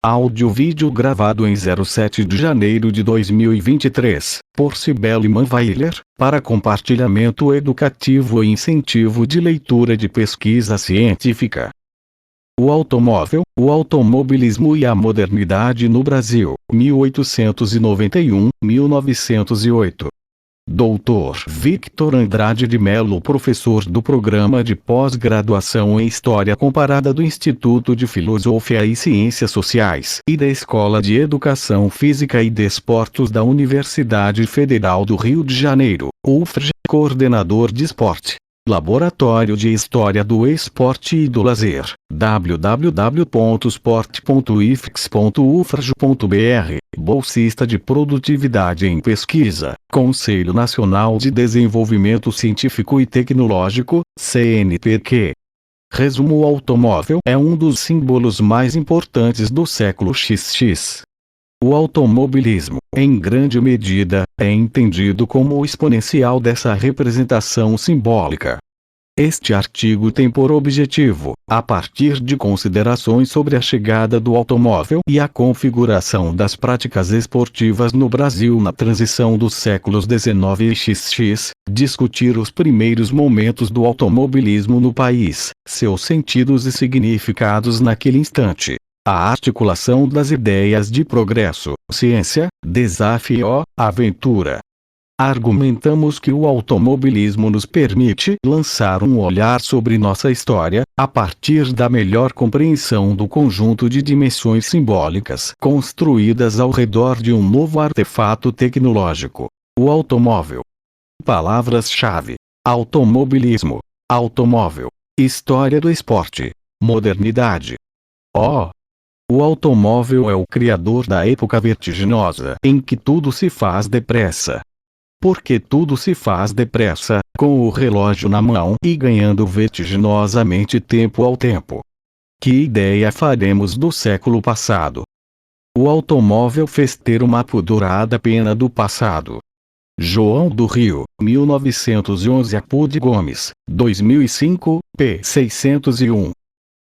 Áudio-vídeo gravado em 07 de janeiro de 2023, por Cibele Manweiler, para compartilhamento educativo e incentivo de leitura de pesquisa científica. O automóvel, o automobilismo e a modernidade no Brasil, 1891-1908. Dr. Victor Andrade de Mello, professor do Programa de Pós-Graduação em História Comparada do Instituto de Filosofia e Ciências Sociais e da Escola de Educação Física e Desportos da Universidade Federal do Rio de Janeiro, UFRJ, coordenador de esporte. Laboratório de História do Esporte e do Lazer, www.sport.ifx.ufrj.br, bolsista de produtividade em pesquisa, Conselho Nacional de Desenvolvimento Científico e Tecnológico, CNPq. Resumo: o automóvel é um dos símbolos mais importantes do século XX. O automobilismo, em grande medida, é entendido como o exponencial dessa representação simbólica. Este artigo tem por objetivo, a partir de considerações sobre a chegada do automóvel e a configuração das práticas esportivas no Brasil na transição dos séculos XIX e XX, discutir os primeiros momentos do automobilismo no país, seus sentidos e significados naquele instante. A articulação das ideias de progresso, ciência, desafio, aventura. Argumentamos que o automobilismo nos permite lançar um olhar sobre nossa história, a partir da melhor compreensão do conjunto de dimensões simbólicas construídas ao redor de um novo artefato tecnológico: o automóvel. Palavras-chave: automobilismo, automóvel, história do esporte, modernidade. O automóvel é o criador da época vertiginosa em que tudo se faz depressa. Porque tudo se faz depressa, com o relógio na mão e ganhando vertiginosamente tempo ao tempo. Que ideia faremos do século passado? O automóvel fez ter uma apodorada pena do passado. João do Rio, 1911. Apude Gomes, 2005, p. 601.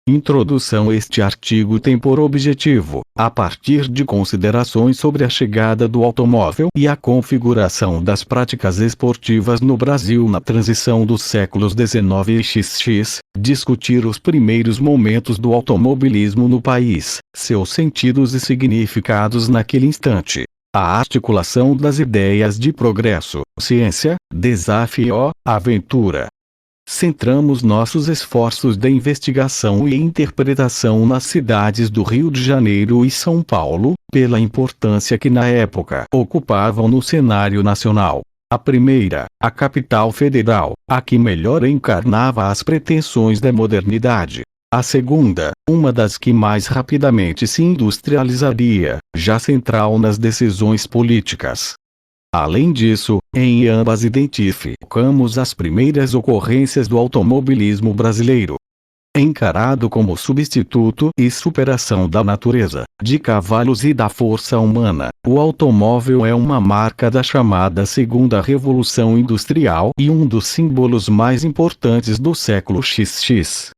Introdução: este artigo tem por objetivo, a partir de considerações sobre a chegada do automóvel e a configuração das práticas esportivas no Brasil na transição dos séculos XIX e XX, discutir os primeiros momentos do automobilismo no país, seus sentidos e significados naquele instante. A articulação das ideias de progresso, ciência, desafio, aventura. Centramos nossos esforços de investigação e interpretação nas cidades do Rio de Janeiro e São Paulo, pela importância que na época ocupavam no cenário nacional. A primeira, a capital federal, a que melhor encarnava as pretensões da modernidade. A segunda, uma das que mais rapidamente se industrializaria, já central nas decisões políticas. Além disso, em ambas identificamos as primeiras ocorrências do automobilismo brasileiro. Encarado como substituto e superação da natureza, de cavalos e da força humana, o automóvel é uma marca da chamada Segunda Revolução Industrial e um dos símbolos mais importantes do século XX.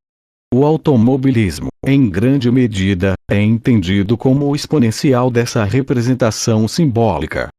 O automobilismo, em grande medida, é entendido como o exponencial dessa representação simbólica.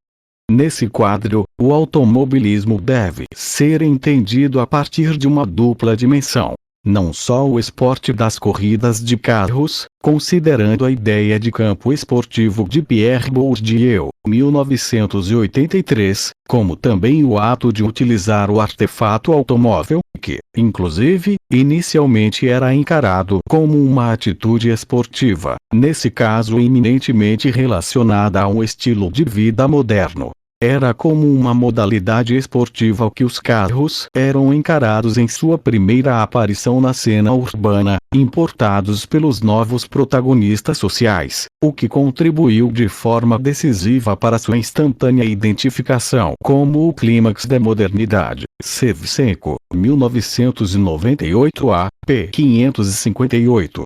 Nesse quadro, o automobilismo deve ser entendido a partir de uma dupla dimensão. Não só o esporte das corridas de carros, considerando a ideia de campo esportivo de Pierre Bourdieu, 1983, como também o ato de utilizar o artefato automóvel, que, inclusive, inicialmente era encarado como uma atitude esportiva, nesse caso eminentemente relacionada a um estilo de vida moderno. Era como uma modalidade esportiva que os carros eram encarados em sua primeira aparição na cena urbana, importados pelos novos protagonistas sociais, o que contribuiu de forma decisiva para sua instantânea identificação como o clímax da modernidade. Shevchenko, 1998 a. p. 558.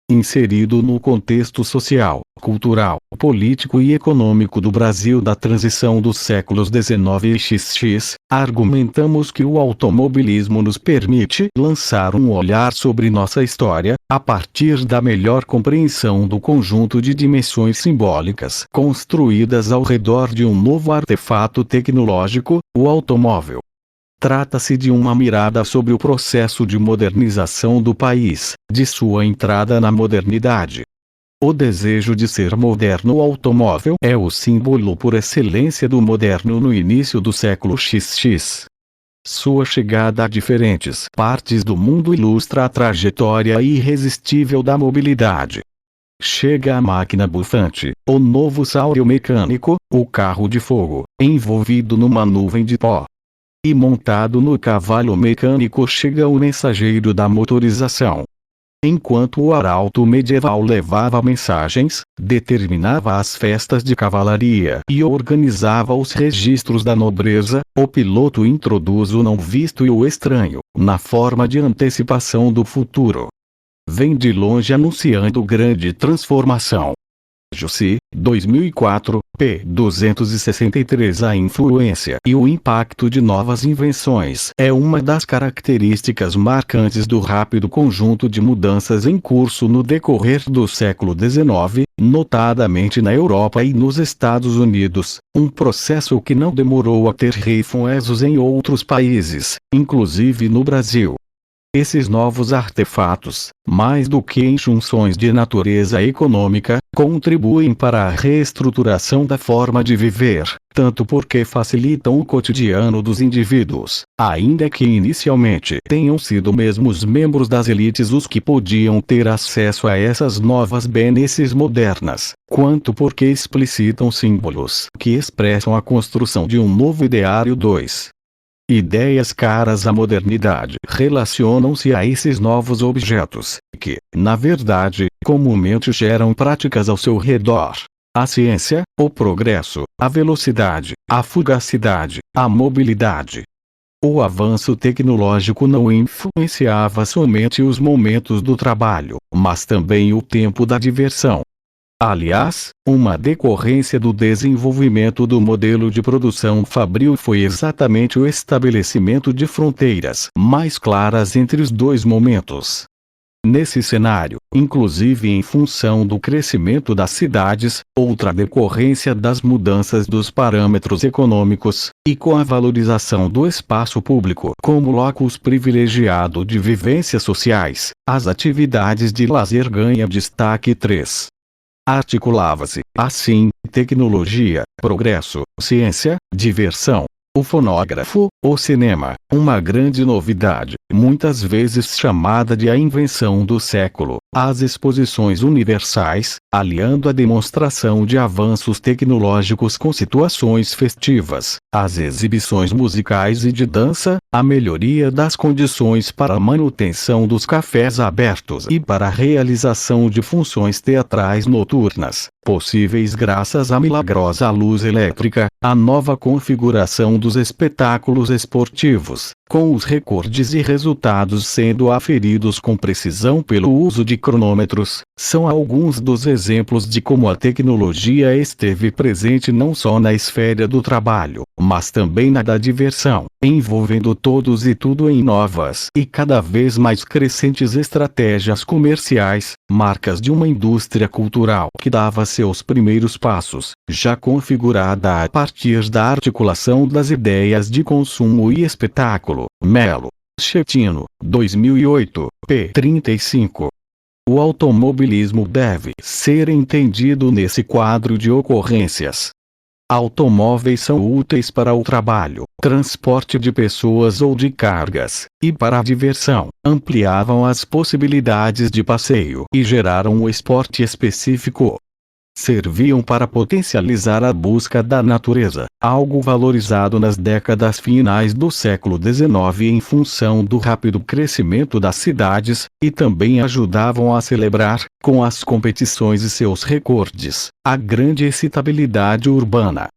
inserido no contexto social, cultural, político e econômico do Brasil da transição dos séculos XIX e XX, argumentamos que o automobilismo nos permite lançar um olhar sobre nossa história, a partir da melhor compreensão do conjunto de dimensões simbólicas construídas ao redor de um novo artefato tecnológico, o automóvel. Trata-se de uma mirada sobre o processo de modernização do país, de sua entrada na modernidade. O desejo de ser moderno. O automóvel é o símbolo por excelência do moderno no início do século XX. Sua chegada a diferentes partes do mundo ilustra a trajetória irresistível da mobilidade. Chega a máquina bufante, o novo sáurio mecânico, o carro de fogo, envolvido numa nuvem de pó. E montado no cavalo mecânico chega o mensageiro da motorização. Enquanto o arauto medieval levava mensagens, determinava as festas de cavalaria e organizava os registros da nobreza, o piloto introduz o não visto e o estranho, na forma de antecipação do futuro. Vem de longe anunciando grande transformação. Jussi, 2004, p. 263. A influência e o impacto de novas invenções é uma das características marcantes do rápido conjunto de mudanças em curso no decorrer do século XIX, notadamente na Europa e nos Estados Unidos, um processo que não demorou a ter reflexos em outros países, inclusive no Brasil. Esses novos artefatos, mais do que injunções de natureza econômica, contribuem para a reestruturação da forma de viver, tanto porque facilitam o cotidiano dos indivíduos, ainda que inicialmente tenham sido mesmo os membros das elites os que podiam ter acesso a essas novas benesses modernas, quanto porque explicitam símbolos que expressam a construção de um novo ideário. 2. Ideias caras à modernidade relacionam-se a esses novos objetos, que, na verdade, comumente geram práticas ao seu redor. A ciência, o progresso, a velocidade, a fugacidade, a mobilidade. O avanço tecnológico não influenciava somente os momentos do trabalho, mas também o tempo da diversão. Aliás, uma decorrência do desenvolvimento do modelo de produção fabril foi exatamente o estabelecimento de fronteiras mais claras entre os dois momentos. Nesse cenário, inclusive em função do crescimento das cidades, outra decorrência das mudanças dos parâmetros econômicos, e com a valorização do espaço público como locus privilegiado de vivências sociais, as atividades de lazer ganham destaque. 3. Articulava-se, assim, tecnologia, progresso, ciência, diversão. O fonógrafo, o cinema, uma grande novidade, muitas vezes chamada de a invenção do século, as exposições universais, aliando a demonstração de avanços tecnológicos com situações festivas, as exibições musicais e de dança, a melhoria das condições para a manutenção dos cafés abertos e para a realização de funções teatrais noturnas, possíveis graças à milagrosa luz elétrica, a nova configuração dos espetáculos esportivos, com os recordes e resultados sendo aferidos com precisão pelo uso de cronômetros, são alguns dos exemplos de como a tecnologia esteve presente não só na esfera do trabalho, mas também na da diversão, envolvendo todos e tudo em novas e cada vez mais crescentes estratégias comerciais, marcas de uma indústria cultural que dava seus primeiros passos, já configurada a partir da articulação das ideias de consumo e espetáculo. Melo, Schettino, 2008, p. 35. O automobilismo deve ser entendido nesse quadro de ocorrências. Automóveis são úteis para o trabalho, transporte de pessoas ou de cargas, e para a diversão, ampliavam as possibilidades de passeio e geraram um esporte específico. Serviam para potencializar a busca da natureza, algo valorizado nas décadas finais do século XIX em função do rápido crescimento das cidades, e também ajudavam a celebrar, com as competições e seus recordes, a grande excitabilidade urbana.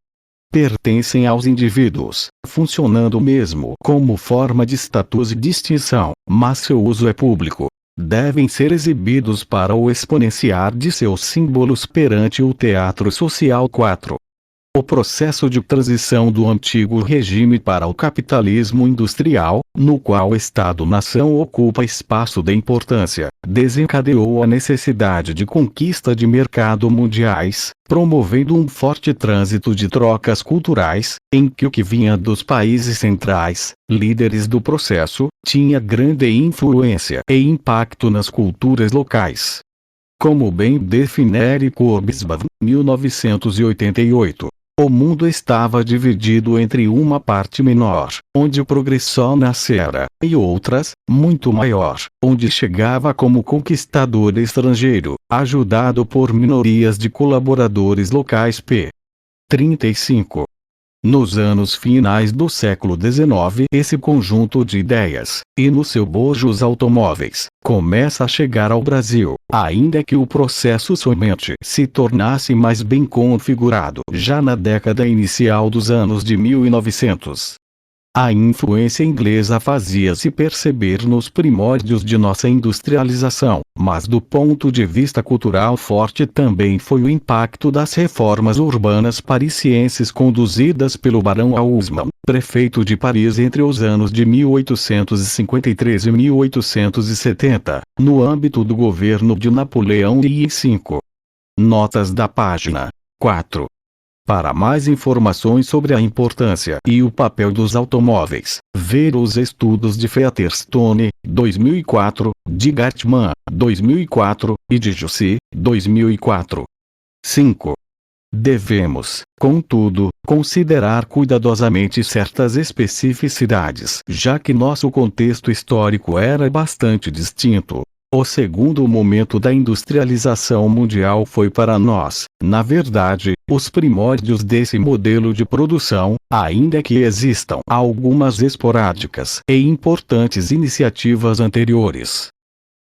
Pertencem aos indivíduos, funcionando mesmo como forma de status e distinção, mas seu uso é público. devem ser exibidos para o exponenciar de seus símbolos perante o teatro social. 4. O processo de transição do antigo regime para o capitalismo industrial, no qual o Estado-nação ocupa espaço de importância, desencadeou a necessidade de conquista de mercado mundiais, promovendo um forte trânsito de trocas culturais, em que o que vinha dos países centrais, líderes do processo, tinha grande influência e impacto nas culturas locais. Como bem define Eric Hobsbawm, 1988. O mundo estava dividido entre uma parte menor, onde o progresso nascera, e outras, muito maior, onde chegava como conquistador estrangeiro, ajudado por minorias de colaboradores locais. P. 35. Nos anos finais do século XIX, esse conjunto de ideias, e no seu bojo os automóveis, começa a chegar ao Brasil, ainda que o processo somente se tornasse mais bem configurado já na década inicial dos anos de 1900. A influência inglesa fazia-se perceber nos primórdios de nossa industrialização, mas do ponto de vista cultural forte também foi o impacto das reformas urbanas parisienses conduzidas pelo Barão Haussmann, prefeito de Paris entre os anos de 1853 e 1870, no âmbito do governo de Napoleão III. 5. Notas da página 4. Para mais informações sobre a importância e o papel dos automóveis, ver os estudos de Featherstone, 2004, de Gartman, 2004, e de Jussi, 2004. 5. Devemos, contudo, considerar cuidadosamente certas especificidades, já que nosso contexto histórico era bastante distinto. O segundo momento da industrialização mundial foi para nós, na verdade, os primórdios desse modelo de produção, ainda que existam algumas esporádicas e importantes iniciativas anteriores.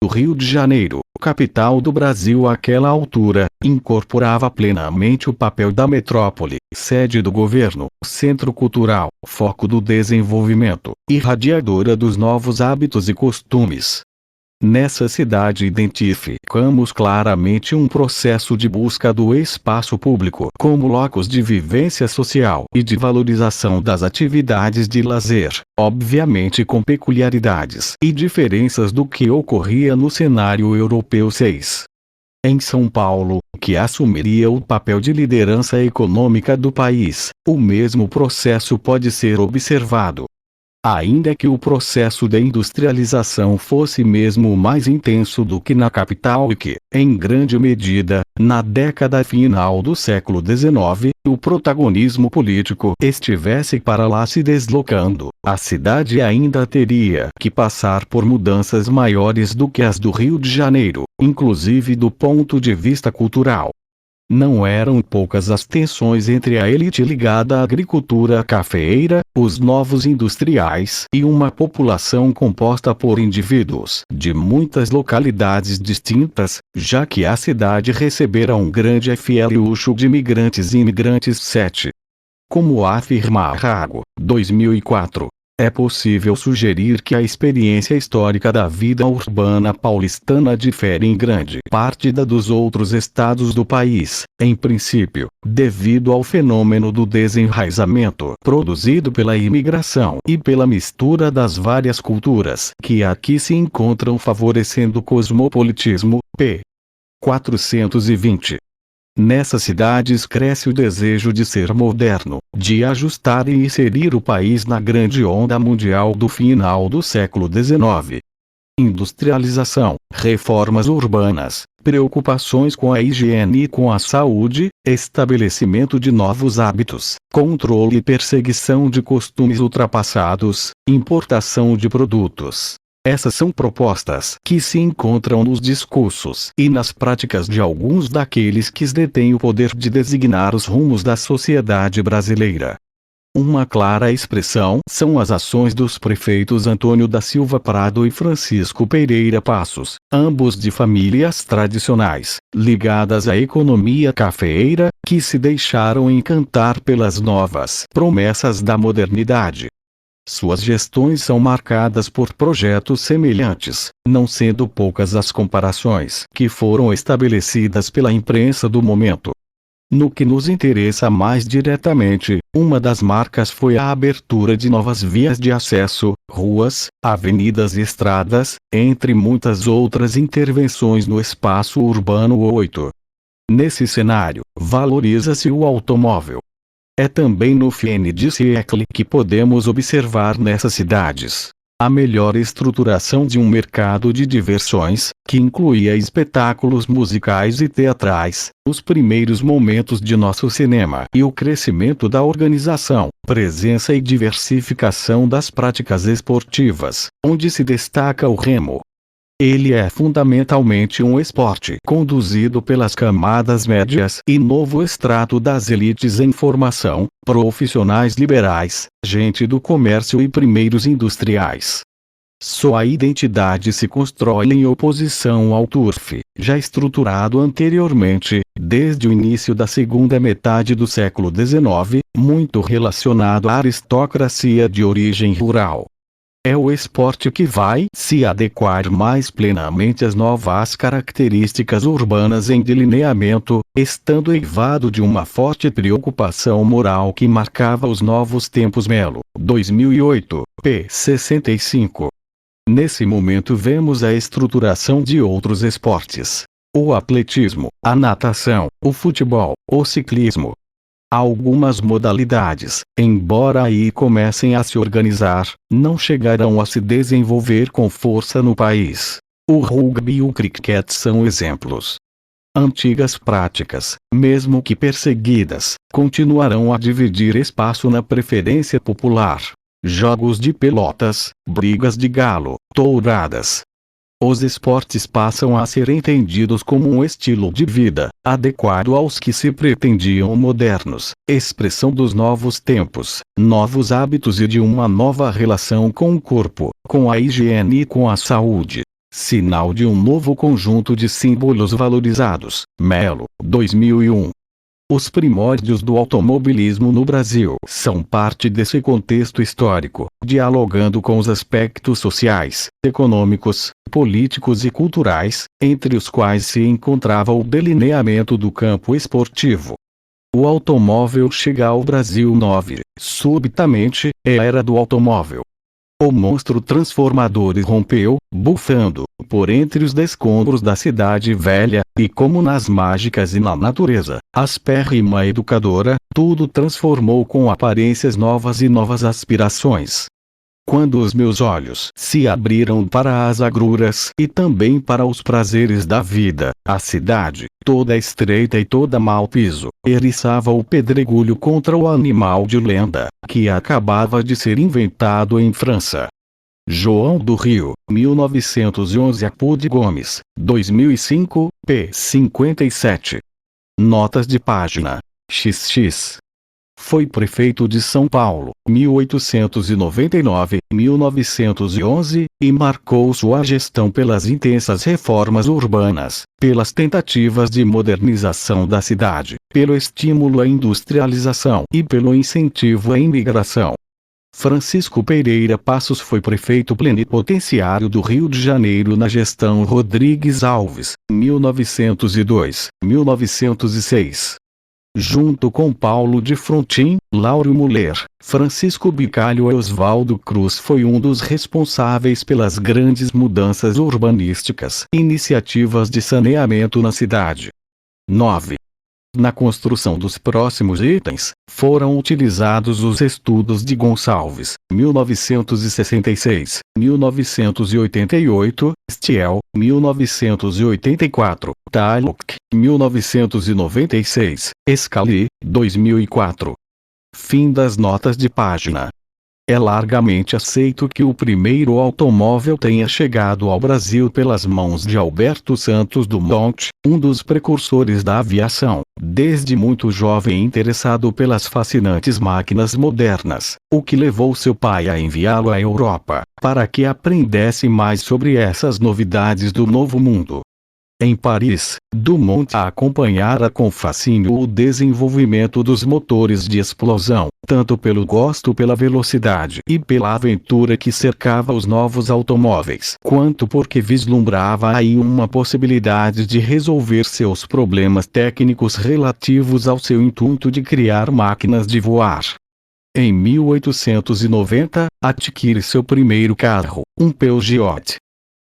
O Rio de Janeiro, capital do Brasil àquela altura, incorporava plenamente o papel da metrópole, sede do governo, centro cultural, foco do desenvolvimento, irradiadora dos novos hábitos e costumes. Nessa cidade identificamos claramente um processo de busca do espaço público como locus de vivência social e de valorização das atividades de lazer, obviamente com peculiaridades e diferenças do que ocorria no cenário europeu. 6. Em São Paulo, que assumiria o papel de liderança econômica do país, o mesmo processo pode ser observado. Ainda que o processo de industrialização fosse mesmo mais intenso do que na capital e que, em grande medida, na década final do século XIX, o protagonismo político estivesse para lá se deslocando, a cidade ainda teria que passar por mudanças maiores do que as do Rio de Janeiro, inclusive do ponto de vista cultural. Não eram poucas as tensões entre a elite ligada à agricultura cafeeira, os novos industriais e uma população composta por indivíduos de muitas localidades distintas, já que a cidade recebera um grande afluxo de migrantes e imigrantes. 7. Como afirma Arago, 2004. É possível sugerir que a experiência histórica da vida urbana paulistana difere em grande parte da dos outros estados do país, em princípio, devido ao fenômeno do desenraizamento produzido pela imigração e pela mistura das várias culturas que aqui se encontram favorecendo o cosmopolitismo. P. 420. Nessas cidades cresce o desejo de ser moderno, de ajustar e inserir o país na grande onda mundial do final do século XIX. Industrialização, reformas urbanas, preocupações com a higiene e com a saúde, estabelecimento de novos hábitos, controle e perseguição de costumes ultrapassados, importação de produtos. Essas são propostas que se encontram nos discursos e nas práticas de alguns daqueles que detêm o poder de designar os rumos da sociedade brasileira. Uma clara expressão são as ações dos prefeitos Antônio da Silva Prado e Francisco Pereira Passos, ambos de famílias tradicionais, ligadas à economia cafeeira, que se deixaram encantar pelas novas promessas da modernidade. Suas gestões são marcadas por projetos semelhantes, não sendo poucas as comparações que foram estabelecidas pela imprensa do momento. No que nos interessa mais diretamente, uma das marcas foi a abertura de novas vias de acesso, ruas, avenidas e estradas, entre muitas outras intervenções no espaço urbano. 8. Nesse cenário, valoriza-se o automóvel. É também no fim de século que podemos observar nessas cidades a melhor estruturação de um mercado de diversões, que incluía espetáculos musicais e teatrais, os primeiros momentos de nosso cinema e o crescimento da organização, presença e diversificação das práticas esportivas, onde se destaca o remo. Ele é fundamentalmente um esporte conduzido pelas camadas médias e novo extrato das elites em formação, profissionais liberais, gente do comércio e primeiros industriais. Sua identidade se constrói em oposição ao turf, já estruturado anteriormente, desde o início da segunda metade do século XIX, muito relacionado à aristocracia de origem rural. É o esporte que vai se adequar mais plenamente às novas características urbanas em delineamento, estando eivado de uma forte preocupação moral que marcava os novos tempos. Melo, 2008, p. 65. Nesse momento vemos a estruturação de outros esportes: o atletismo, a natação, o futebol, o ciclismo. Algumas modalidades, embora aí comecem a se organizar, não chegarão a se desenvolver com força no país. O rugby e o cricket são exemplos. Antigas práticas, mesmo que perseguidas, continuarão a dividir espaço na preferência popular. Jogos de pelotas, brigas de galo, touradas. Os esportes passam a ser entendidos como um estilo de vida, adequado aos que se pretendiam modernos, expressão dos novos tempos, novos hábitos e de uma nova relação com o corpo, com a higiene e com a saúde. Sinal de um novo conjunto de símbolos valorizados. Melo, 2001. Os primórdios do automobilismo no Brasil são parte desse contexto histórico, dialogando com os aspectos sociais, econômicos, políticos e culturais, entre os quais se encontrava o delineamento do campo esportivo. O automóvel chega ao Brasil 9. Subitamente, é a era do automóvel. O monstro transformador rompeu, bufando, por entre os escombros da cidade velha, e como nas mágicas e na natureza, aspérrima educadora, tudo transformou com aparências novas e novas aspirações. Quando os meus olhos se abriram para as agruras e também para os prazeres da vida, a cidade, toda estreita e toda mau piso, eriçava o pedregulho contra o animal de lenda, que acabava de ser inventado em França. João do Rio, 1911. Apude Gomes, 2005, p. 57. Notas de página. XX. Foi prefeito de São Paulo, 1899-1911, e marcou sua gestão pelas intensas reformas urbanas, pelas tentativas de modernização da cidade, pelo estímulo à industrialização e pelo incentivo à imigração. Francisco Pereira Passos foi prefeito plenipotenciário do Rio de Janeiro na gestão Rodrigues Alves, 1902-1906. Junto com Paulo de Frontin, Lauro Muller, Francisco Bicalho e Oswaldo Cruz foi um dos responsáveis pelas grandes mudanças urbanísticas, iniciativas de saneamento na cidade. 9. Na construção dos próximos itens, foram utilizados os estudos de Gonçalves, 1966, 1988, Stiel, 1984, Taluk, 1996, Scali, 2004. Fim das notas de página. É largamente aceito que o primeiro automóvel tenha chegado ao Brasil pelas mãos de Alberto Santos Dumont, um dos precursores da aviação, desde muito jovem interessado pelas fascinantes máquinas modernas, o que levou seu pai a enviá-lo à Europa, para que aprendesse mais sobre essas novidades do novo mundo. Em Paris, Dumont acompanhara com fascínio o desenvolvimento dos motores de explosão, tanto pelo gosto pela velocidade e pela aventura que cercava os novos automóveis, quanto porque vislumbrava aí uma possibilidade de resolver seus problemas técnicos relativos ao seu intuito de criar máquinas de voar. Em 1890, adquire seu primeiro carro, um Peugeot.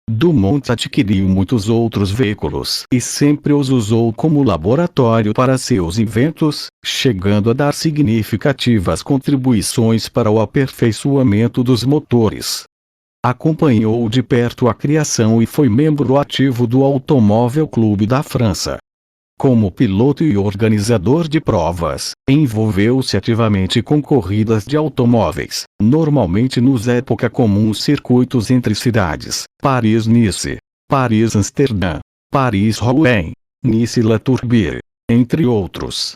Dumont adquiriu muitos outros veículos e sempre os usou como laboratório para seus inventos, chegando a dar significativas contribuições para o aperfeiçoamento dos motores. Acompanhou de perto a criação e foi membro ativo do Automóvel Clube da França. Como piloto e organizador de provas, envolveu-se ativamente com corridas de automóveis, normalmente nos época comuns circuitos entre cidades, Paris-Nice, Paris-Amsterdã, Paris-Rouen, Nice-La Tourbillon, entre outros.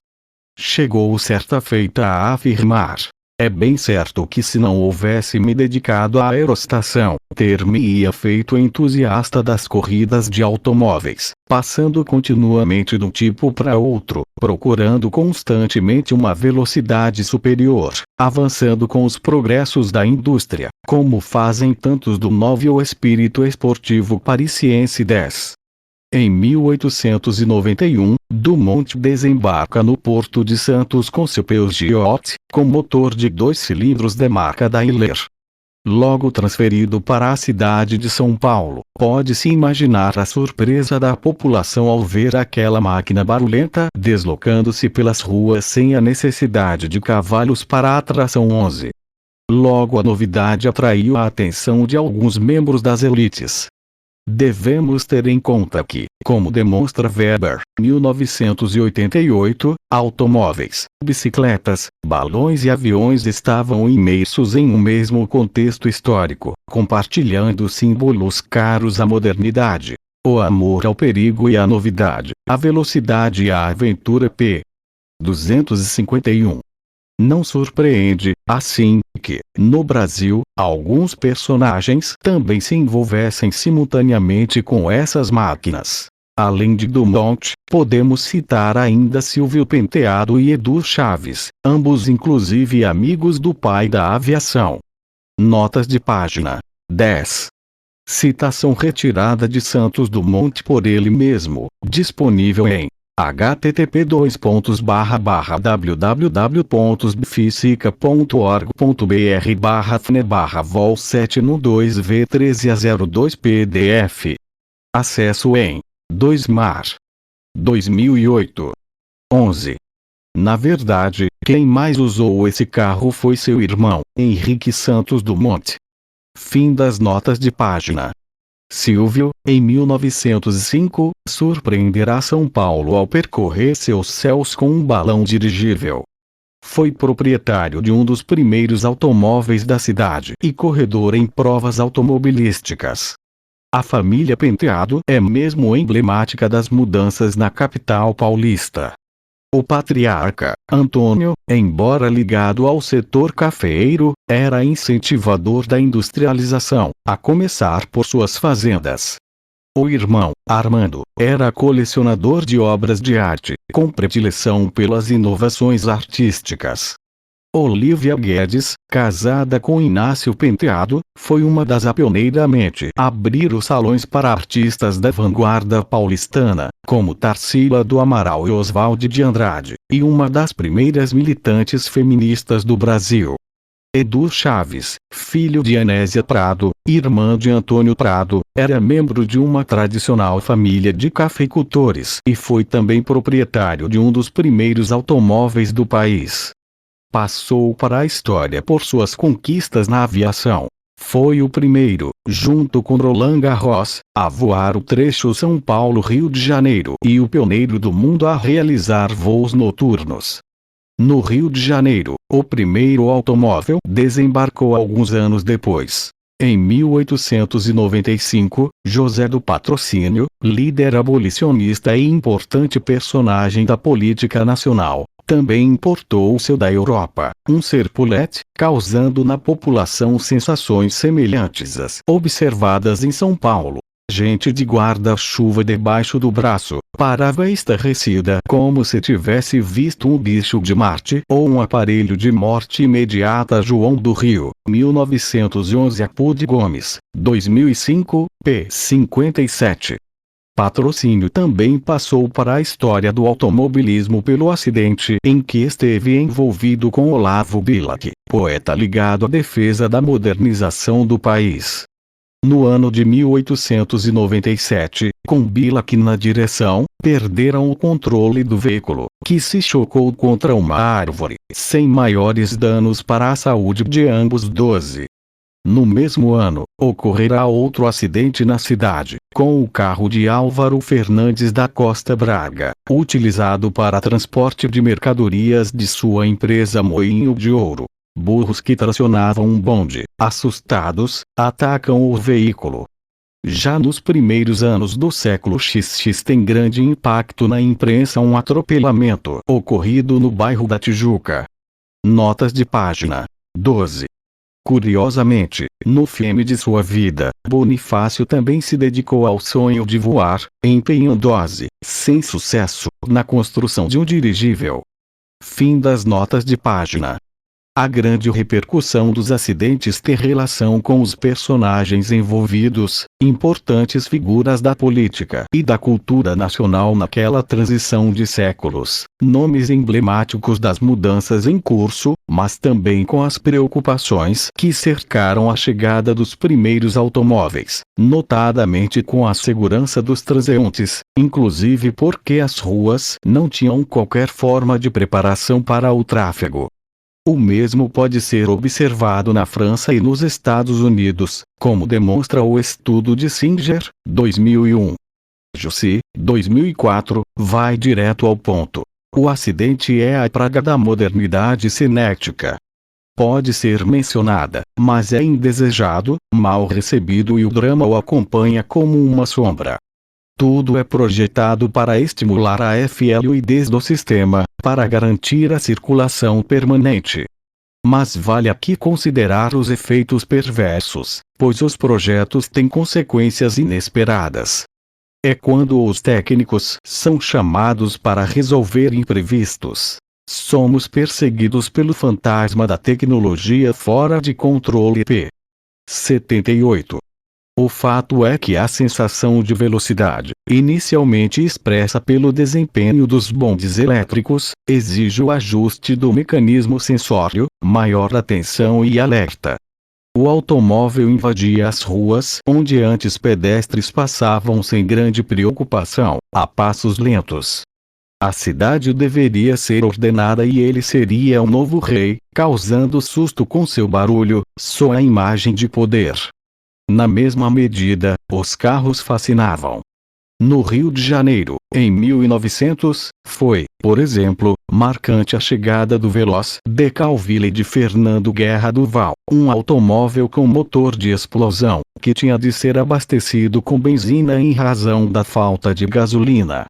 Chegou certa feita a afirmar: é bem certo que se não houvesse me dedicado à aerostação, ter-me-ia feito entusiasta das corridas de automóveis, passando continuamente de um tipo para outro, procurando constantemente uma velocidade superior, avançando com os progressos da indústria, como fazem tantos do novo espírito esportivo parisiense 10. Em 1891, Dumont desembarca no Porto de Santos com seu Peugeot, com motor de 2 cilindros da marca Daimler. Logo transferido para a cidade de São Paulo, pode-se imaginar a surpresa da população ao ver aquela máquina barulhenta deslocando-se pelas ruas sem a necessidade de cavalos para a tração 11. Logo a novidade atraiu a atenção de alguns membros das elites. Devemos ter em conta que, como demonstra Weber, 1988, automóveis, bicicletas, balões e aviões estavam imersos em um mesmo contexto histórico, compartilhando símbolos caros à modernidade: o amor ao perigo e à novidade, a velocidade e a aventura. P. 251. Não surpreende, assim, que, no Brasil, alguns personagens também se envolvessem simultaneamente com essas máquinas. Além de Dumont, podemos citar ainda Silvio Penteado e Edu Chaves, ambos inclusive amigos do pai da aviação. Notas de página 10. Citação retirada de Santos Dumont por ele mesmo, disponível em http://www.fisica.org.br/fne/vol7no2v13a02 PDF. Acesso em 2 Mar. 2008. 11. Na verdade, quem mais usou esse carro foi seu irmão, Henrique Santos Dumont. Fim das notas de página. Silvio, em 1905, surpreenderá São Paulo ao percorrer seus céus com um balão dirigível. Foi proprietário de um dos primeiros automóveis da cidade e corredor em provas automobilísticas. A família Penteado é mesmo emblemática das mudanças na capital paulista. O patriarca, Antônio, embora ligado ao setor cafeeiro, era incentivador da industrialização, a começar por suas fazendas. O irmão, Armando, era colecionador de obras de arte, com predileção pelas inovações artísticas. Olívia Guedes, casada com Inácio Penteado, foi uma das a pioneiramente abrir os salões para artistas da vanguarda paulistana, como Tarsila do Amaral e Oswald de Andrade, e uma das primeiras militantes feministas do Brasil. Edu Chaves, filho de Anésia Prado, irmã de Antônio Prado, era membro de uma tradicional família de cafeicultores e foi também proprietário de um dos primeiros automóveis do país. Passou para a história por suas conquistas na aviação. Foi o primeiro, junto com Roland Garros, a voar o trecho São Paulo-Rio de Janeiro e o pioneiro do mundo a realizar voos noturnos. No Rio de Janeiro, o primeiro automóvel desembarcou alguns anos depois. Em 1895, José do Patrocínio, líder abolicionista e importante personagem da política nacional, também importou seu da Europa, um Serpulete, causando na população sensações semelhantes às observadas em São Paulo. Gente de guarda-chuva debaixo do braço, parava estarrecida como se tivesse visto um bicho de Marte ou um aparelho de morte imediata. João do Rio, 1911. Apude Gomes, 2005, p. 57. Patrocínio também passou para a história do automobilismo pelo acidente em que esteve envolvido com Olavo Bilac, poeta ligado à defesa da modernização do país. No ano de 1897, com Bilac na direção, perderam o controle do veículo, que se chocou contra uma árvore, sem maiores danos para a saúde de ambos. 12. No mesmo ano, ocorrerá outro acidente na cidade, com o carro de Álvaro Fernandes da Costa Braga, utilizado para transporte de mercadorias de sua empresa Moinho de Ouro. Burros que tracionavam um bonde, assustados, atacam o veículo. Já nos primeiros anos do século XX tem grande impacto na imprensa um atropelamento ocorrido no bairro da Tijuca. Notas de página. 12. Curiosamente, no fim de sua vida, Bonifácio também se dedicou ao sonho de voar, empenhando-se, sem sucesso, na construção de um dirigível. Fim das notas de página. A grande repercussão dos acidentes tem relação com os personagens envolvidos, importantes figuras da política e da cultura nacional naquela transição de séculos, nomes emblemáticos das mudanças em curso, mas também com as preocupações que cercaram a chegada dos primeiros automóveis, notadamente com a segurança dos transeuntes, inclusive porque as ruas não tinham qualquer forma de preparação para o tráfego. O mesmo pode ser observado na França e nos Estados Unidos, como demonstra o estudo de Singer, 2001. Jussi, 2004, vai direto ao ponto. O acidente é a praga da modernidade cinética. Pode ser mencionada, mas é indesejado, mal recebido e o drama o acompanha como uma sombra. Tudo é projetado para estimular a fluidez do sistema, para garantir a circulação permanente. Mas vale aqui considerar os efeitos perversos, pois os projetos têm consequências inesperadas. É quando os técnicos são chamados para resolver imprevistos. Somos perseguidos pelo fantasma da tecnologia fora de controle. p. 78. O fato é que a sensação de velocidade, inicialmente expressa pelo desempenho dos bondes elétricos, exige o ajuste do mecanismo sensório, maior atenção e alerta. O automóvel invadia as ruas onde antes pedestres passavam sem grande preocupação, a passos lentos. A cidade deveria ser ordenada e ele seria o novo rei, causando susto com seu barulho, sua imagem de poder. Na mesma medida, os carros fascinavam. No Rio de Janeiro, em 1900, foi, por exemplo, marcante a chegada do veloz Decalville de Fernando Guerra Duval, um automóvel com motor de explosão, que tinha de ser abastecido com benzina em razão da falta de gasolina.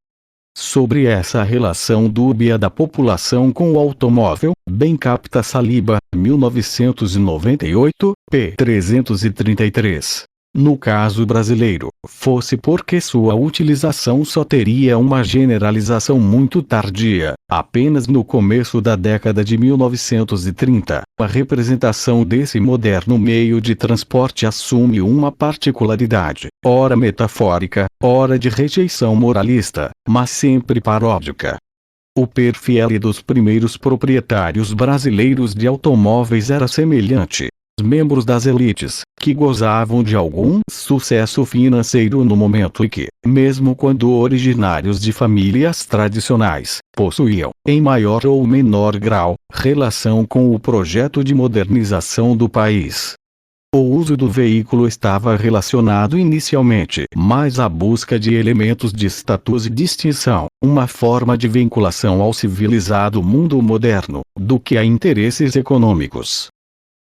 Sobre essa relação dúbia da população com o automóvel, bem capta Saliba, 1998, p. 333. No caso brasileiro, fosse porque sua utilização só teria uma generalização muito tardia, apenas no começo da década de 1930, a representação desse moderno meio de transporte assume uma particularidade, ora metafórica, ora de rejeição moralista, mas sempre paródica. O perfil dos primeiros proprietários brasileiros de automóveis era semelhante. Membros das elites, que gozavam de algum sucesso financeiro no momento e que, mesmo quando originários de famílias tradicionais, possuíam, em maior ou menor grau, relação com o projeto de modernização do país. O uso do veículo estava relacionado inicialmente mais à busca de elementos de status e distinção, uma forma de vinculação ao civilizado mundo moderno, do que a interesses econômicos.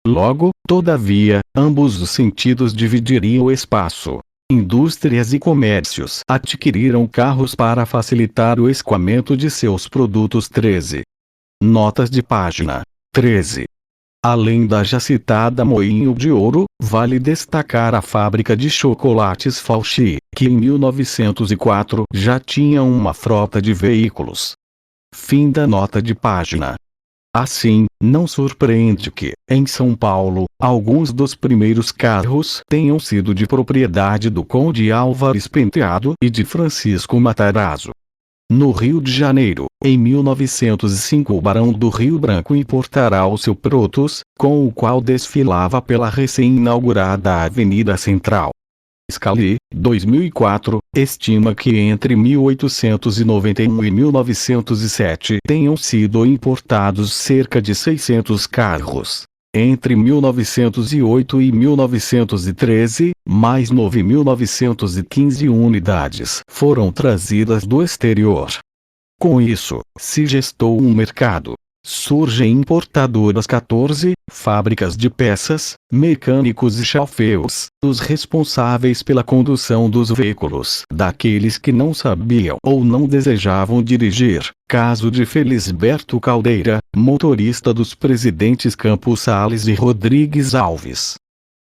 Logo, todavia, ambos os sentidos dividiriam o espaço. Indústrias e comércios adquiriram carros para facilitar o escoamento de seus produtos. 13. Notas de página. 13. Além da já citada Moinho de Ouro, vale destacar a fábrica de chocolates Fauci, que em 1904 já tinha uma frota de veículos. Fim da nota de página. Assim, não surpreende que, em São Paulo, alguns dos primeiros carros tenham sido de propriedade do Conde Álvares Penteado e de Francisco Matarazzo. No Rio de Janeiro, em 1905 o Barão do Rio Branco importará o seu Protos, com o qual desfilava pela recém-inaugurada Avenida Central. Scali, 2004, estima que entre 1891 e 1907 tenham sido importados cerca de 600 carros. Entre 1908 e 1913, mais 9.915 unidades foram trazidas do exterior. Com isso, se gestou um mercado. Surgem importadoras 14, fábricas de peças, mecânicos e chauffeurs, os responsáveis pela condução dos veículos daqueles que não sabiam ou não desejavam dirigir. Caso de Felisberto Caldeira, motorista dos presidentes Campos Salles e Rodrigues Alves.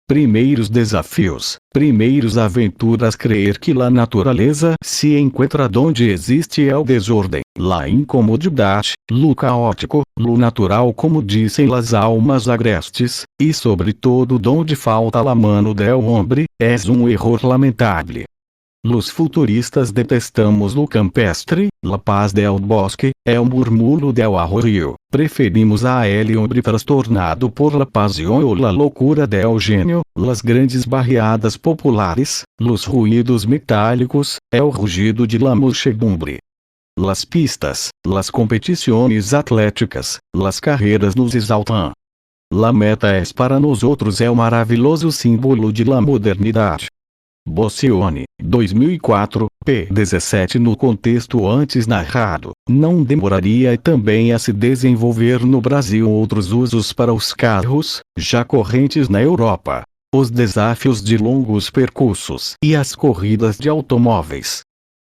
Primeiros desafios, primeiros aventuras. Crer que la naturaleza se encontra donde existe el desordem, la incomodidade, lo caótico, lo natural, como dizem las almas agrestes, e sobretudo donde falta la mano del hombre, es um error lamentável. Los futuristas detestamos lo campestre, la paz del bosque, el murmullo del arroyo. Preferimos a el hombre trastornado por la pasión ou la loucura del gênio, las grandes barriadas populares, los ruídos metálicos, el rugido de la muchedumbre. Las pistas, las competições atléticas, las carreiras nos exaltam. La meta es para nosotros é o maravilhoso símbolo de la modernidade. Boccioni, 2004, p. 17. No contexto antes narrado, não demoraria também a se desenvolver no Brasil outros usos para os carros, já correntes na Europa. Os desafios de longos percursos e as corridas de automóveis.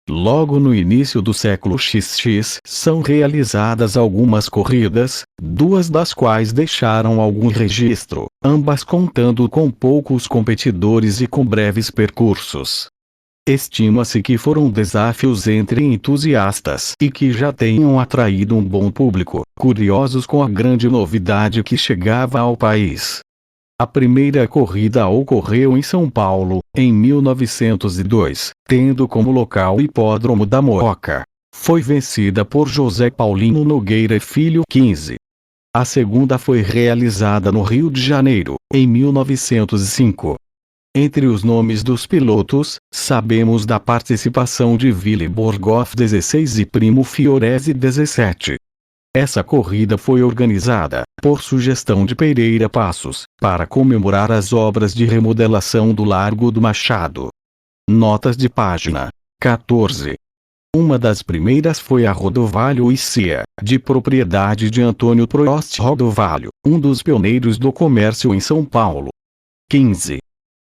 Logo no início do século XX são realizadas algumas corridas, duas das quais deixaram algum registro, ambas contando com poucos competidores e com breves percursos. Estima-se que foram desafios entre entusiastas e que já tenham atraído um bom público, curiosos com a grande novidade que chegava ao país. A primeira corrida ocorreu em São Paulo, em 1902, tendo como local o Hipódromo da Mooca. Foi vencida por José Paulino Nogueira Filho 15. A segunda foi realizada no Rio de Janeiro, em 1905. Entre os nomes dos pilotos, sabemos da participação de Willy Borgoff 16 e Primo Fiorese 17. Essa corrida foi organizada, por sugestão de Pereira Passos, para comemorar as obras de remodelação do Largo do Machado. Notas de página 14. Uma das primeiras foi a Rodovalho Icia, de propriedade de Antônio Prost Rodovalho, um dos pioneiros do comércio em São Paulo. 15.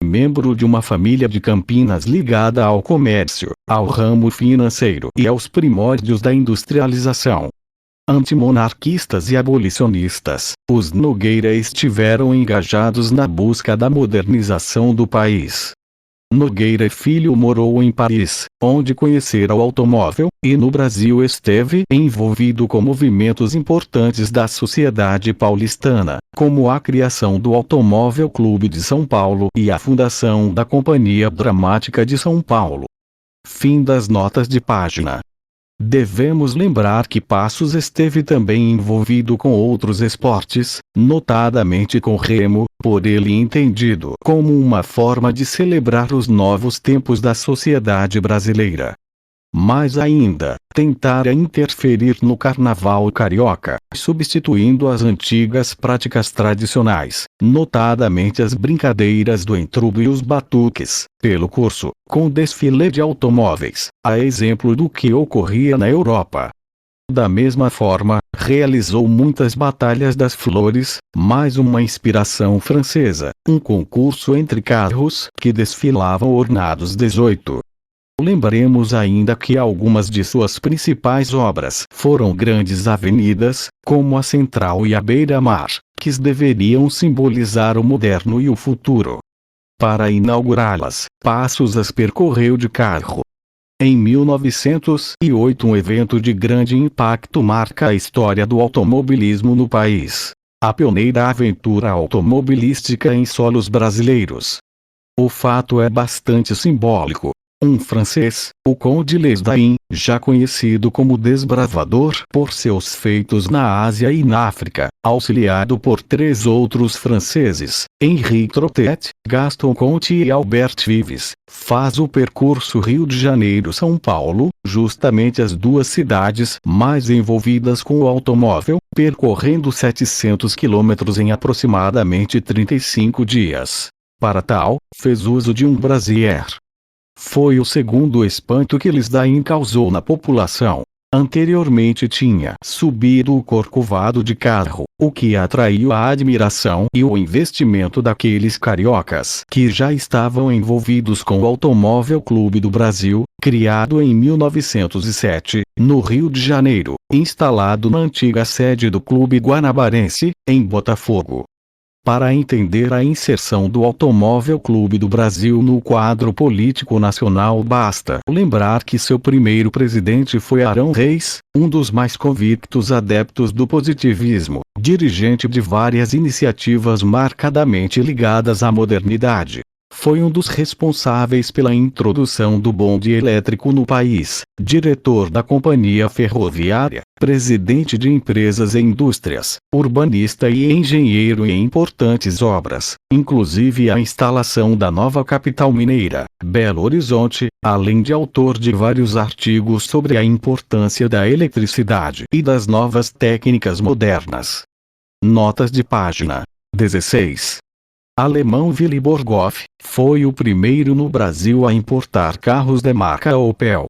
Membro de uma família de Campinas ligada ao comércio, ao ramo financeiro e aos primórdios da industrialização. Antimonarquistas e abolicionistas, os Nogueira estiveram engajados na busca da modernização do país. Nogueira Filho morou em Paris, onde conhecera o automóvel, e no Brasil esteve envolvido com movimentos importantes da sociedade paulistana, como a criação do Automóvel Clube de São Paulo e a fundação da Companhia Dramática de São Paulo. Fim das notas de página. Devemos lembrar que Passos esteve também envolvido com outros esportes, notadamente com remo, por ele entendido como uma forma de celebrar os novos tempos da sociedade brasileira. Mais ainda, tentara interferir no carnaval carioca, substituindo as antigas práticas tradicionais, notadamente as brincadeiras do entrudo e os batuques, pelo curso, com desfile de automóveis, a exemplo do que ocorria na Europa. Da mesma forma, realizou muitas batalhas das flores, mais uma inspiração francesa, um concurso entre carros que desfilavam ornados 18. Lembremos ainda que algumas de suas principais obras foram grandes avenidas, como a Central e a Beira-Mar, que deveriam simbolizar o moderno e o futuro. Para inaugurá-las, Passos percorreu de carro. Em 1908, um evento de grande impacto marca a história do automobilismo no país. A pioneira aventura automobilística em solos brasileiros. O fato é bastante simbólico. Um francês, o Conde Lesdain, já conhecido como desbravador por seus feitos na Ásia e na África, auxiliado por 3 outros franceses, Henri Trottet, Gaston Conti e Albert Vives, faz o percurso Rio de Janeiro-São Paulo, justamente as 2 cidades mais envolvidas com o automóvel, percorrendo 700 quilômetros em aproximadamente 35 dias. Para tal, fez uso de um brasier. Foi o segundo espanto que Lesdain causou na população. Anteriormente tinha subido o Corcovado de carro, o que atraiu a admiração e o investimento daqueles cariocas que já estavam envolvidos com o Automóvel Clube do Brasil, criado em 1907, no Rio de Janeiro, instalado na antiga sede do Clube Guanabarense, em Botafogo. Para entender a inserção do Automóvel Clube do Brasil no quadro político nacional, basta lembrar que seu primeiro presidente foi Arão Reis, um dos mais convictos adeptos do positivismo, dirigente de várias iniciativas marcadamente ligadas à modernidade. Foi um dos responsáveis pela introdução do bonde elétrico no país, diretor da companhia ferroviária, presidente de empresas e indústrias, urbanista e engenheiro em importantes obras, inclusive a instalação da nova capital mineira, Belo Horizonte, além de autor de vários artigos sobre a importância da eletricidade e das novas técnicas modernas. Notas de página 16. Alemão Willy Borghoff, foi o primeiro no Brasil a importar carros da marca Opel.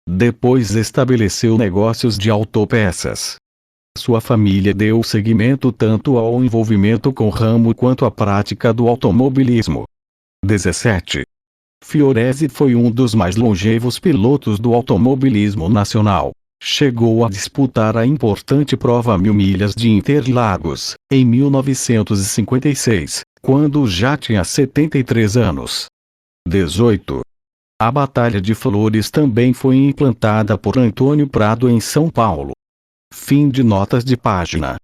Depois estabeleceu negócios de autopeças. Sua família deu seguimento tanto ao envolvimento com o ramo quanto à prática do automobilismo. 17. Fiorese foi um dos mais longevos pilotos do automobilismo nacional. Chegou a disputar a importante prova 1000 milhas de Interlagos, em 1956, quando já tinha 73 anos. 18. A Batalha de Flores também foi implantada por Antônio Prado em São Paulo. Fim de notas de página.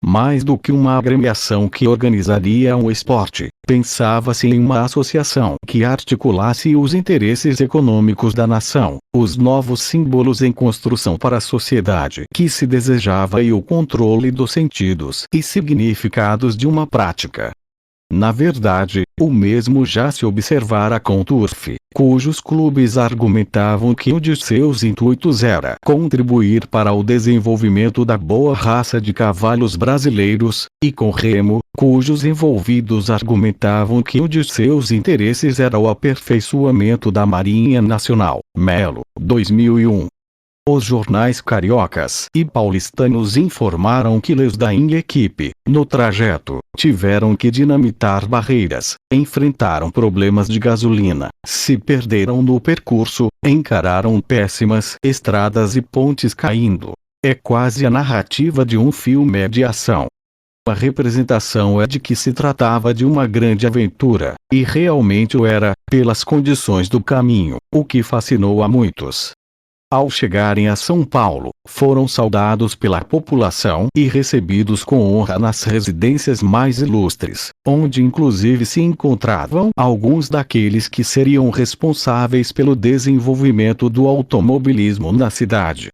Mais do que uma agremiação que organizaria um esporte, pensava-se em uma associação que articulasse os interesses econômicos da nação, os novos símbolos em construção para a sociedade que se desejava e o controle dos sentidos e significados de uma prática. Na verdade, o mesmo já se observara com Turf, cujos clubes argumentavam que um de seus intuitos era contribuir para o desenvolvimento da boa raça de cavalos brasileiros, e com Remo, cujos envolvidos argumentavam que um de seus interesses era o aperfeiçoamento da Marinha Nacional. Melo, 2001. Os jornais cariocas e paulistanos informaram que Lesdain e equipe, no trajeto, tiveram que dinamitar barreiras, enfrentaram problemas de gasolina, se perderam no percurso, encararam péssimas estradas e pontes caindo. É quase a narrativa de um filme de ação. A representação é de que se tratava de uma grande aventura, e realmente o era, pelas condições do caminho, o que fascinou a muitos. Ao chegarem a São Paulo, foram saudados pela população e recebidos com honra nas residências mais ilustres, onde inclusive se encontravam alguns daqueles que seriam responsáveis pelo desenvolvimento do automobilismo na cidade.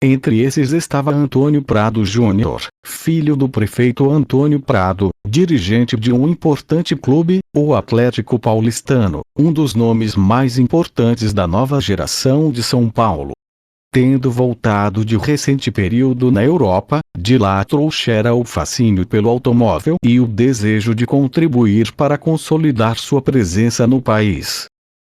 Entre esses estava Antônio Prado Júnior, filho do prefeito Antônio Prado, dirigente de um importante clube, o Atlético Paulistano, um dos nomes mais importantes da nova geração de São Paulo. Tendo voltado de recente período na Europa, de lá trouxera o fascínio pelo automóvel e o desejo de contribuir para consolidar sua presença no país.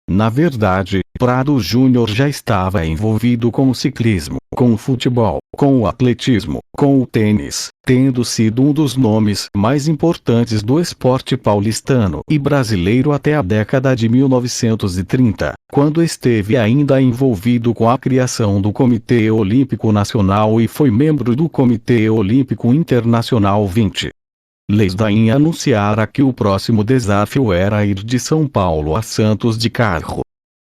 Na verdade, Prado Júnior já estava envolvido com o ciclismo, com o futebol, com o atletismo, com o tênis, tendo sido um dos nomes mais importantes do esporte paulistano e brasileiro até a década de 1930, quando esteve ainda envolvido com a criação do Comitê Olímpico Nacional e foi membro do Comitê Olímpico Internacional 20. Leisdain anunciara que o próximo desafio era ir de São Paulo a Santos de carro.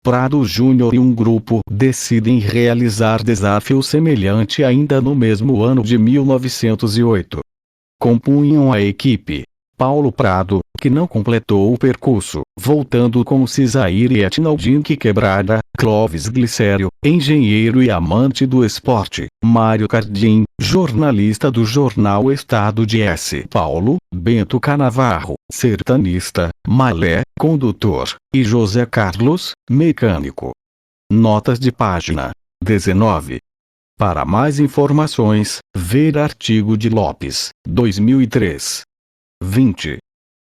Prado Júnior e um grupo decidem realizar desafio semelhante ainda no mesmo ano de 1908. Compunham a equipe Paulo Prado, que não completou o percurso, voltando com Cisair e Etnaldinque Quebrada, Clóvis Glicério, engenheiro e amante do esporte, Mário Cardim, jornalista do jornal Estado de S. Paulo, Bento Canavarro, sertanista, Malé, condutor, e José Carlos, mecânico. Notas de página 19. Para mais informações, ver artigo de Lopes, 2003. 20.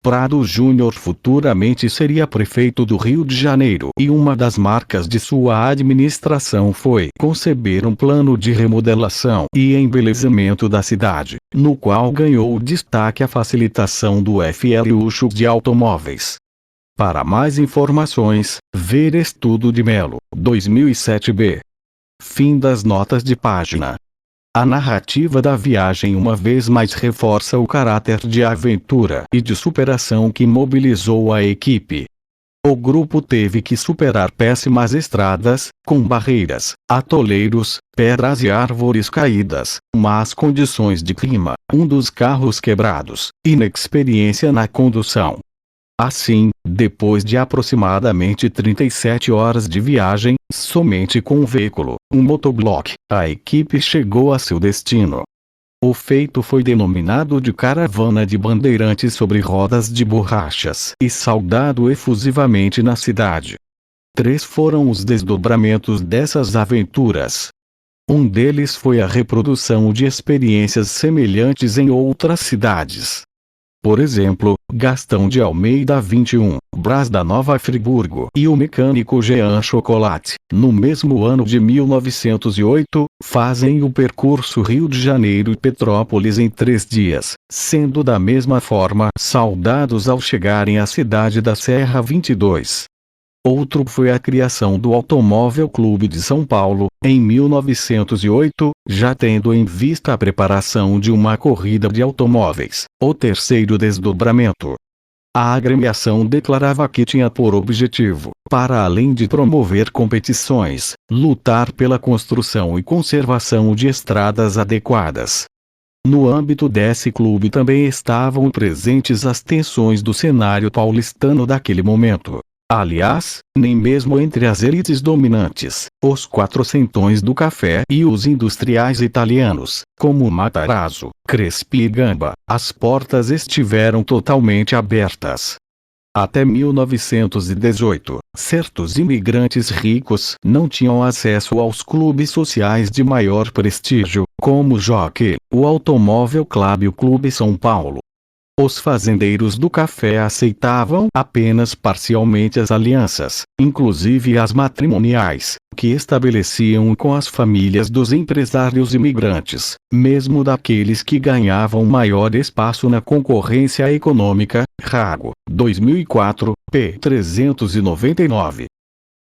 Prado Júnior futuramente seria prefeito do Rio de Janeiro e uma das marcas de sua administração foi conceber um plano de remodelação e embelezamento da cidade, no qual ganhou destaque a facilitação do fluxo de automóveis. Para mais informações, ver Estudo de Melo, 2007b. Fim das notas de página. A narrativa da viagem uma vez mais reforça o caráter de aventura e de superação que mobilizou a equipe. O grupo teve que superar péssimas estradas, com barreiras, atoleiros, pedras e árvores caídas, más condições de clima, um dos carros quebrados, inexperiência na condução. Assim, depois de aproximadamente 37 horas de viagem, somente com um veículo, um motobloco, a equipe chegou a seu destino. O feito foi denominado de Caravana de Bandeirantes sobre rodas de borrachas e saudado efusivamente na cidade. 3 foram os desdobramentos dessas aventuras. Um deles foi a reprodução de experiências semelhantes em outras cidades. Por exemplo, Gastão de Almeida 21, Brás da Nova Friburgo e o mecânico Jean Chocolate, no mesmo ano de 1908, fazem o percurso Rio de Janeiro e Petrópolis em 3 dias, sendo da mesma forma saudados ao chegarem à cidade da Serra 22. Outro foi a criação do Automóvel Clube de São Paulo, em 1908, já tendo em vista a preparação de uma corrida de automóveis, o terceiro desdobramento. A agremiação declarava que tinha por objetivo, para além de promover competições, lutar pela construção e conservação de estradas adequadas. No âmbito desse clube também estavam presentes as tensões do cenário paulistano daquele momento. Aliás, nem mesmo entre as elites dominantes, os quatrocentões do café e os industriais italianos, como Matarazzo, Crespi e Gamba, as portas estiveram totalmente abertas. Até 1918, certos imigrantes ricos não tinham acesso aos clubes sociais de maior prestígio, como o Jockey, o Automóvel Clube e o Clube São Paulo. Os fazendeiros do café aceitavam apenas parcialmente as alianças, inclusive as matrimoniais, que estabeleciam com as famílias dos empresários imigrantes, mesmo daqueles que ganhavam maior espaço na concorrência econômica. Rago, 2004, p. 399.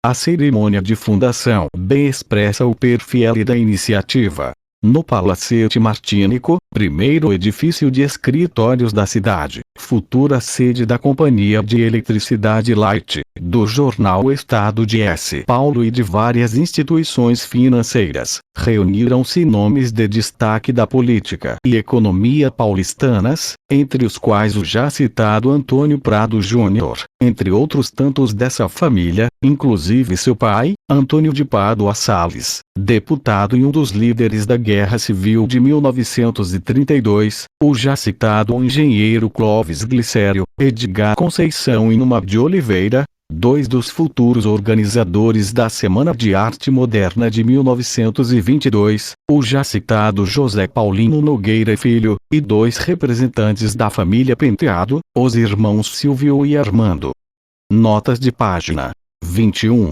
A cerimônia de fundação bem expressa o perfil da iniciativa. No Palacete Martínico, primeiro edifício de escritórios da cidade, futura sede da Companhia de Eletricidade Light, do jornal Estado de S. Paulo e de várias instituições financeiras, reuniram-se nomes de destaque da política e economia paulistanas, entre os quais o já citado Antônio Prado Júnior, entre outros tantos dessa família, inclusive seu pai, Antônio de Pádua Salles, deputado e um dos líderes da Guerra Civil de 1932, o já citado engenheiro Clóvis Glicério, Edgar Conceição e Numa de Oliveira, 2 dos futuros organizadores da Semana de Arte Moderna de 1922, o já citado José Paulino Nogueira Filho, e 2 representantes da família Penteado, os irmãos Silvio e Armando. Notas de página 21.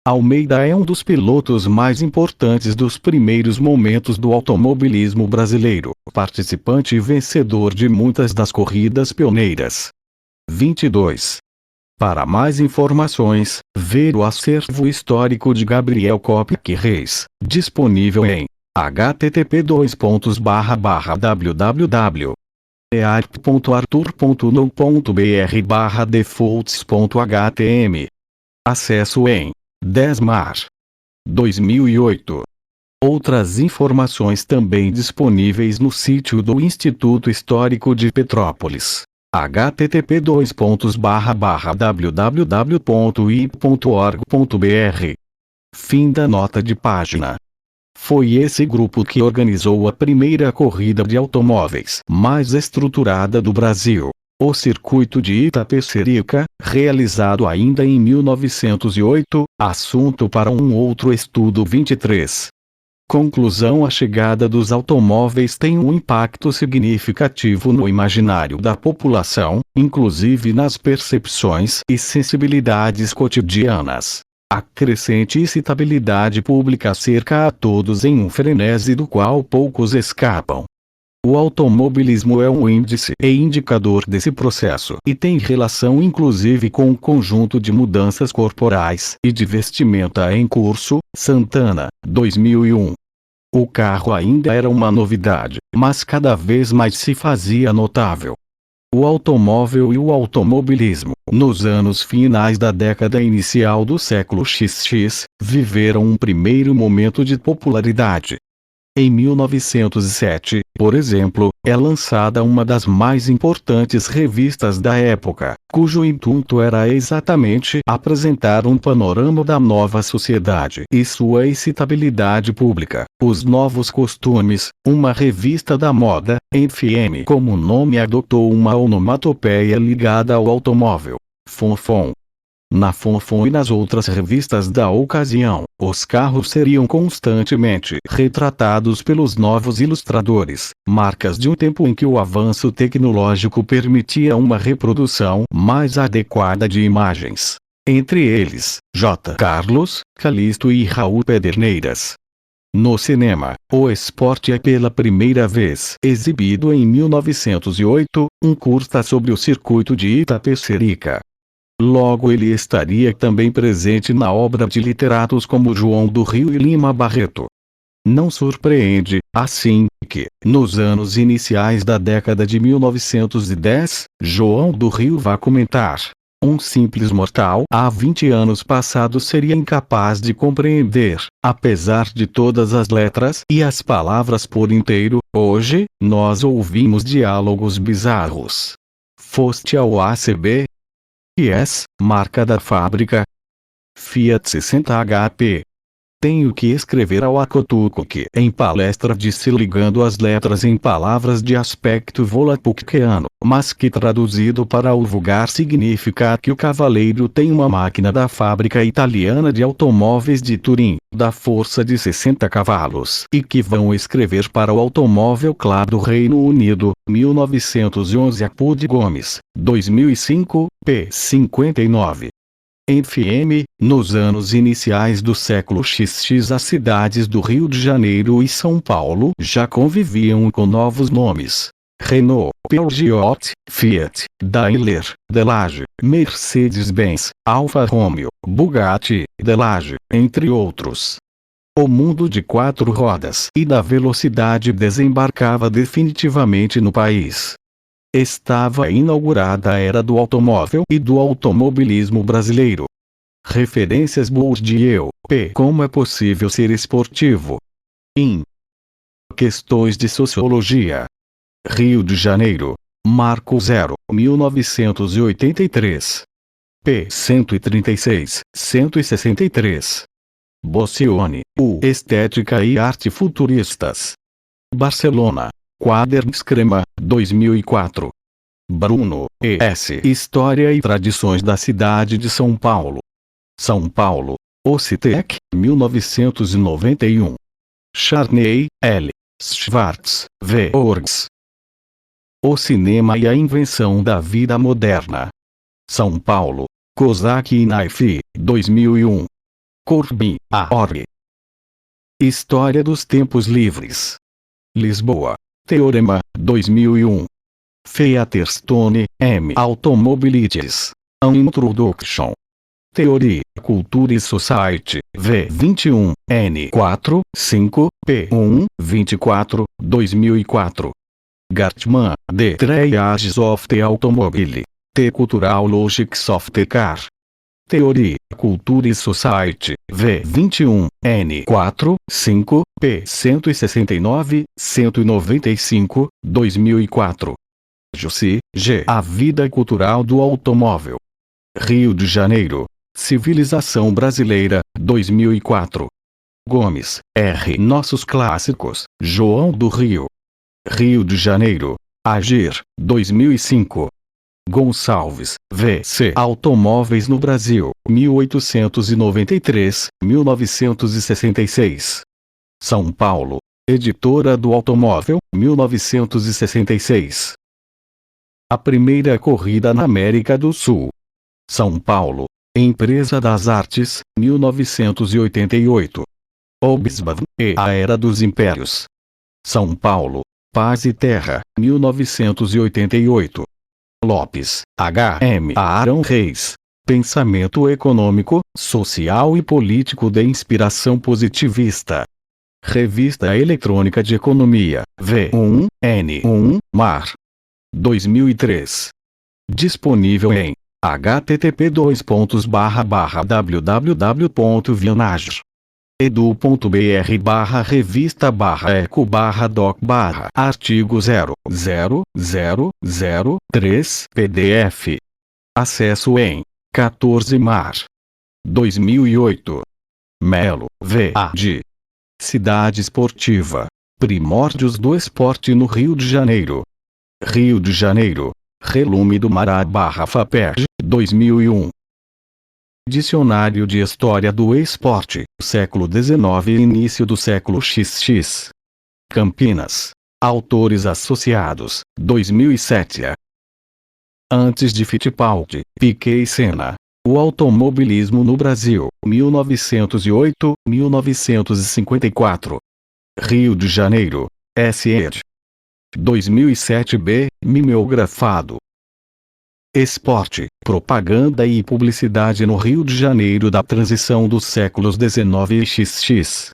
Almeida é um dos pilotos mais importantes dos primeiros momentos do automobilismo brasileiro, participante e vencedor de muitas das corridas pioneiras. 22. Para mais informações, ver o acervo histórico de Gabriel Kopeck Reis, disponível em http://www.earp.artur.no.br/defaults.htm. Acesso em 10 mar 2008. Outras informações também disponíveis no sítio do Instituto Histórico de Petrópolis. http://www.ip.org.br. Fim da nota de página. Foi esse grupo que organizou a primeira corrida de automóveis mais estruturada do Brasil, o Circuito de Itapecerica, realizado ainda em 1908, assunto para um outro estudo. 23. Conclusão: a chegada dos automóveis tem um impacto significativo no imaginário da população, inclusive nas percepções e sensibilidades cotidianas. A crescente excitabilidade pública cerca a todos em um frenesi do qual poucos escapam. O automobilismo é um índice e indicador desse processo e tem relação inclusive com o conjunto de mudanças corporais e de vestimenta em curso. Santana, 2001. O carro ainda era uma novidade, mas cada vez mais se fazia notável. O automóvel e o automobilismo, nos anos finais da década inicial do século XX, viveram um primeiro momento de popularidade. Em 1907, por exemplo, é lançada uma das mais importantes revistas da época, cujo intuito era exatamente apresentar um panorama da nova sociedade e sua excitabilidade pública, os novos costumes. Uma revista da moda, FM, como nome adotou uma onomatopeia ligada ao automóvel, Fonfon. Na Fonfon e nas outras revistas da ocasião, os carros seriam constantemente retratados pelos novos ilustradores, marcas de um tempo em que o avanço tecnológico permitia uma reprodução mais adequada de imagens. Entre eles, J. Carlos, Calixto e Raul Pederneiras. No cinema, o esporte é pela primeira vez exibido em 1908, um curta sobre o circuito de Itapecerica. Logo ele estaria também presente na obra de literatos como João do Rio e Lima Barreto. Não surpreende, assim, que, nos anos iniciais da década de 1910, João do Rio vá comentar: um simples mortal há 20 anos passados seria incapaz de compreender, apesar de todas as letras e as palavras por inteiro. Hoje, nós ouvimos diálogos bizarros. Foste ao ACB? Yes, marca da fábrica. Fiat 60 HP. Tenho que escrever ao Acotuco que, em palestra, disse ligando as letras em palavras de aspecto volapukkeano, mas que traduzido para o vulgar significa que o cavaleiro tem uma máquina da fábrica italiana de automóveis de Turim, da força de 60 cavalos, e que vão escrever para o automóvel claro do Reino Unido. 1911. Apud Gomes, 2005, p. 59. FM, nos anos iniciais do século XX, as cidades do Rio de Janeiro e São Paulo já conviviam com novos nomes: Renault, Peugeot, Fiat, Daimler, Delage, Mercedes-Benz, Alfa Romeo, Bugatti, Delage, entre outros. O mundo de 4 rodas e da velocidade desembarcava definitivamente no país. Estava inaugurada a era do automóvel e do automobilismo brasileiro. Referências Bourdieu, p. Como é possível ser esportivo? In. Questões de Sociologia. Rio de Janeiro. Marco 0, 1983. p. 136, 163. Boccioni, U. Estética e Arte Futuristas. Barcelona. Quadernos Crema, 2004. Bruno, E.S. História e Tradições da Cidade de São Paulo. São Paulo. Ocitec, 1991. Charney, L. Schwartz, V. Orgs. O cinema e a invenção da vida moderna. São Paulo. Kozak Knife, 2001. Corbin, A.Org. História dos Tempos Livres. Lisboa. Teorema, 2001. Featherstone, M. Automobilities. An Introduction. Theory, Culture e Society, V. 21, N. 4, 5, P. 1, 24, 2004. Gartman, The Triages of the Automobile. The Cultural Logics of the Car. Theory, Culture e Society, V. 21, N. 4, 5, P. 169, 195, 2004. Jussi, G. A Vida Cultural do Automóvel. Rio de Janeiro. Civilização Brasileira, 2004. Gomes, R. Nossos Clássicos, João do Rio. Rio de Janeiro. Agir, 2005. Gonçalves, V.C. Automóveis no Brasil, 1893-1966. São Paulo. Editora do Automóvel, 1966. A primeira corrida na América do Sul. São Paulo. Empresa das Artes, 1988. Hobsbawm e a Era dos Impérios. São Paulo. Paz e Terra, 1988. Lopes, H.M. Aaron Reis. Pensamento econômico, social e político de inspiração positivista. Revista Eletrônica de Economia, V1, N1, Mar. 2003. Disponível em http://www.vianage.edu.br/revista/eco/doc/artigo 00003 PDF. Acesso em 14 Mar. 2008. Melo, V.A.D. Cidade Esportiva. Primórdios do Esporte no Rio de Janeiro. Rio de Janeiro. Relume do Mará/FAPERJ, 2001. Dicionário de História do Esporte, século XIX e início do século XX. Campinas. Autores Associados, 2007. Antes de Fittipaldi, Piquet e Senna. O automobilismo no Brasil, 1908-1954. Rio de Janeiro. S.Ed. 2007b, mimeografado. Esporte, propaganda e publicidade no Rio de Janeiro da transição dos séculos XIX e XX.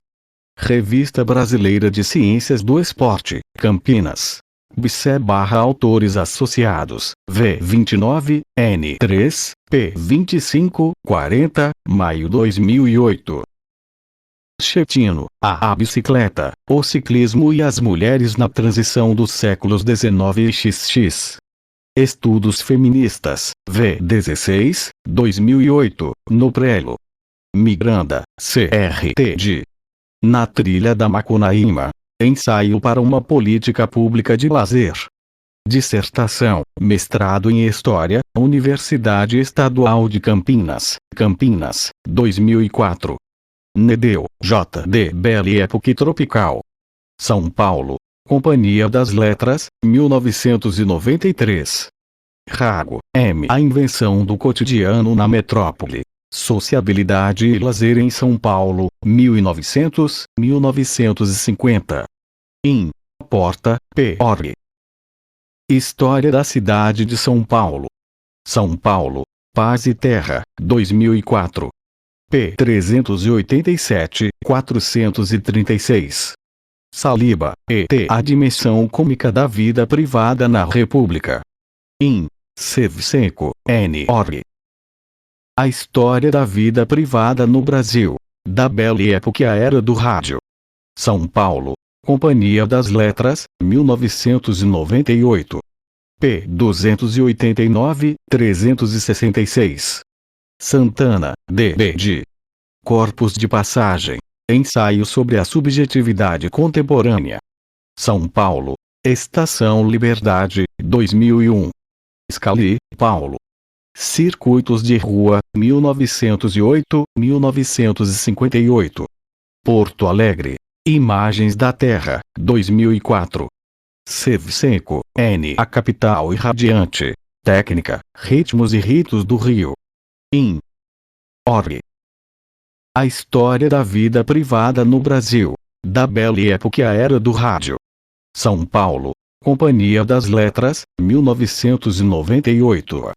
Revista Brasileira de Ciências do Esporte, Campinas. BC/Autores Associados, V29, N3, P25, 40, maio 2008. Schettino, a bicicleta, o ciclismo e as mulheres na transição dos séculos XIX e XX. Estudos Feministas, V16, 2008, no Prelo. Migranda, CRTD. Na Trilha da Macunaíma. Ensaio para uma política pública de lazer. Dissertação, mestrado em História, Universidade Estadual de Campinas, Campinas, 2004. Nedeu, J.D. Belle Époque Tropical. São Paulo. Companhia das Letras, 1993. Rago, M. A Invenção do Cotidiano na Metrópole. Sociabilidade e Lazer em São Paulo, 1900-1950. In. Porta, P.Org. História da cidade de São Paulo. São Paulo. Paz e Terra, 2004. P. 387-436. Saliba, E.T. A Dimensão Cômica da Vida Privada na República. In. Sevcenco, N.Org. A História da Vida Privada no Brasil. Da Belle Époque à Era do Rádio. São Paulo. Companhia das Letras, 1998. P. 289-366. Santana, D.B.D. Corpos de Passagem. Ensaio sobre a Subjetividade Contemporânea. São Paulo. Estação Liberdade, 2001. Scali, Paulo. Circuitos de Rua, 1908-1958. Porto Alegre. Imagens da Terra, 2004. Sevcenco, N. A Capital Irradiante. Técnica, Ritmos e Ritos do Rio. In. Org. A história da vida privada no Brasil. Da bela época à era do rádio. São Paulo. Companhia das Letras, 1998.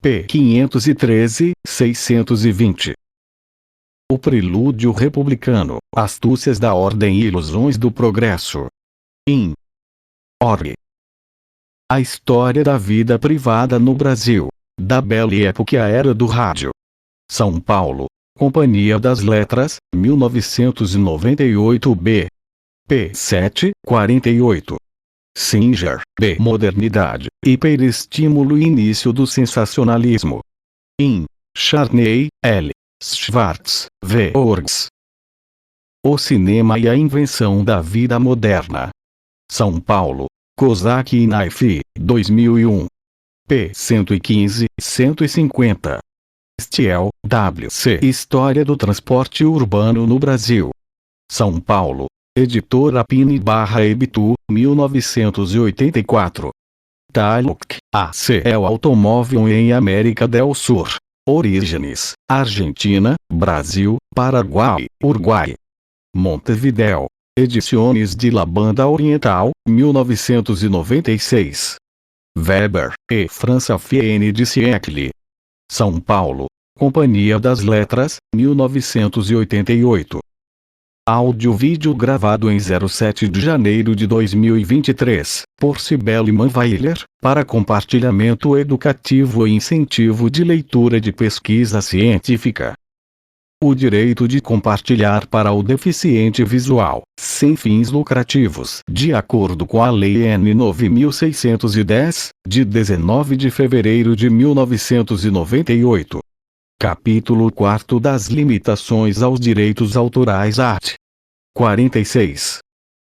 P. 513, 620. O Prelúdio Republicano, Astúcias da Ordem e Ilusões do Progresso. In. Org. A história da vida privada no Brasil. Da bela época à era do rádio. São Paulo. Companhia das Letras, 1998 B. P. 7, 48. Singer, B. Modernidade, hiperestímulo e início do sensacionalismo. In. Charney, L. Schwartz, V. Orgs. O cinema e a invenção da vida moderna. São Paulo. Kozak e Naif, 2001. P. 115, 150. Stiel, W. C. História do transporte urbano no Brasil. São Paulo. Editora Pini/Ebitu, 1984. Taluk, A.C. É o automóvel em América del Sur. Orígenes, Argentina, Brasil, Paraguai, Uruguai. Montevidéu. Edições de La Banda Oriental, 1996. Weber, E. França Fienne de Siècle. São Paulo. Companhia das Letras, 1988. Áudio-vídeo gravado em 07 de janeiro de 2023, por Cibele Manweiler, para compartilhamento educativo e incentivo de leitura de pesquisa científica. O direito de compartilhar para o deficiente visual, sem fins lucrativos, de acordo com a Lei N. 9.610, de 19 de fevereiro de 1998. Capítulo 4 das limitações aos direitos autorais art. 46.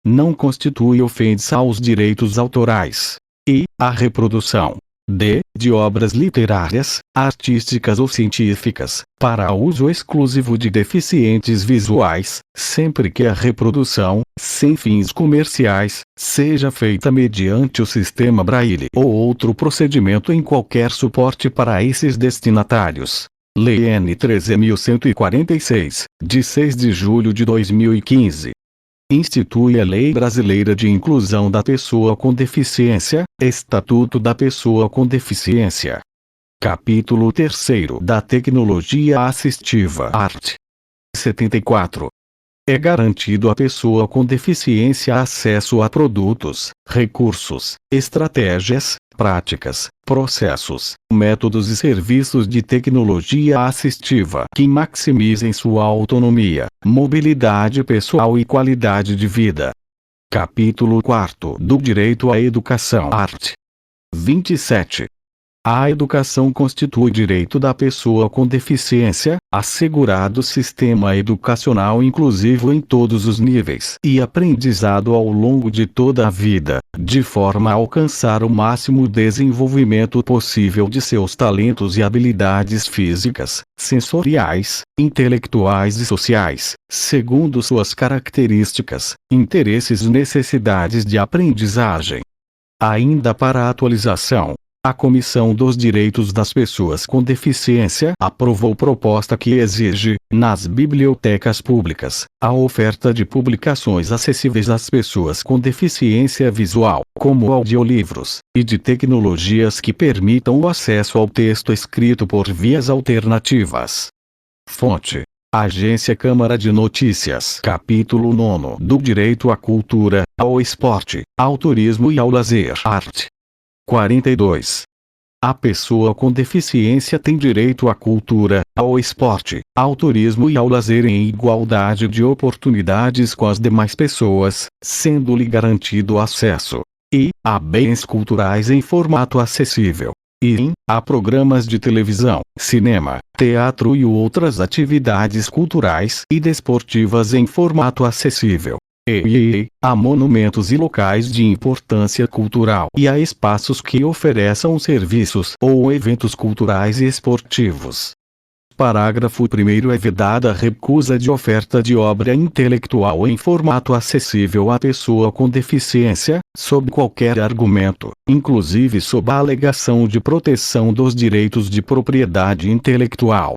Não constitui ofensa aos direitos autorais. I. A reprodução. D. De obras literárias, artísticas ou científicas, para uso exclusivo de deficientes visuais, sempre que a reprodução, sem fins comerciais, seja feita mediante o sistema Braille ou outro procedimento em qualquer suporte para esses destinatários. Lei N. 13.146, de 6 de julho de 2015. Institui a Lei Brasileira de Inclusão da Pessoa com Deficiência, Estatuto da Pessoa com Deficiência. Capítulo 3 da Tecnologia Assistiva art. 74. É garantido à pessoa com deficiência acesso a produtos, recursos, estratégias, práticas, processos, métodos e serviços de tecnologia assistiva que maximizem sua autonomia, mobilidade pessoal e qualidade de vida. Capítulo 4 do Direito à Educação art. 27. A educação constitui direito da pessoa com deficiência, assegurado sistema educacional inclusivo em todos os níveis e aprendizado ao longo de toda a vida, de forma a alcançar o máximo desenvolvimento possível de seus talentos e habilidades físicas, sensoriais, intelectuais e sociais, segundo suas características, interesses e necessidades de aprendizagem. Ainda para a atualização, a Comissão dos Direitos das Pessoas com Deficiência aprovou proposta que exige, nas bibliotecas públicas, a oferta de publicações acessíveis às pessoas com deficiência visual, como audiolivros, e de tecnologias que permitam o acesso ao texto escrito por vias alternativas. Fonte: Agência Câmara de Notícias. Capítulo 9 do Direito à Cultura, ao Esporte, ao Turismo e ao Lazer art. 42. A pessoa com deficiência tem direito à cultura, ao esporte, ao turismo e ao lazer em igualdade de oportunidades com as demais pessoas, sendo-lhe garantido acesso e a bens culturais em formato acessível e a programas de televisão, cinema, teatro e outras atividades culturais e desportivas em formato acessível. E a monumentos e locais de importância cultural e a espaços que ofereçam serviços ou eventos culturais e esportivos. Parágrafo 1º. É vedada a recusa de oferta de obra intelectual em formato acessível à pessoa com deficiência, sob qualquer argumento, inclusive sob a alegação de proteção dos direitos de propriedade intelectual.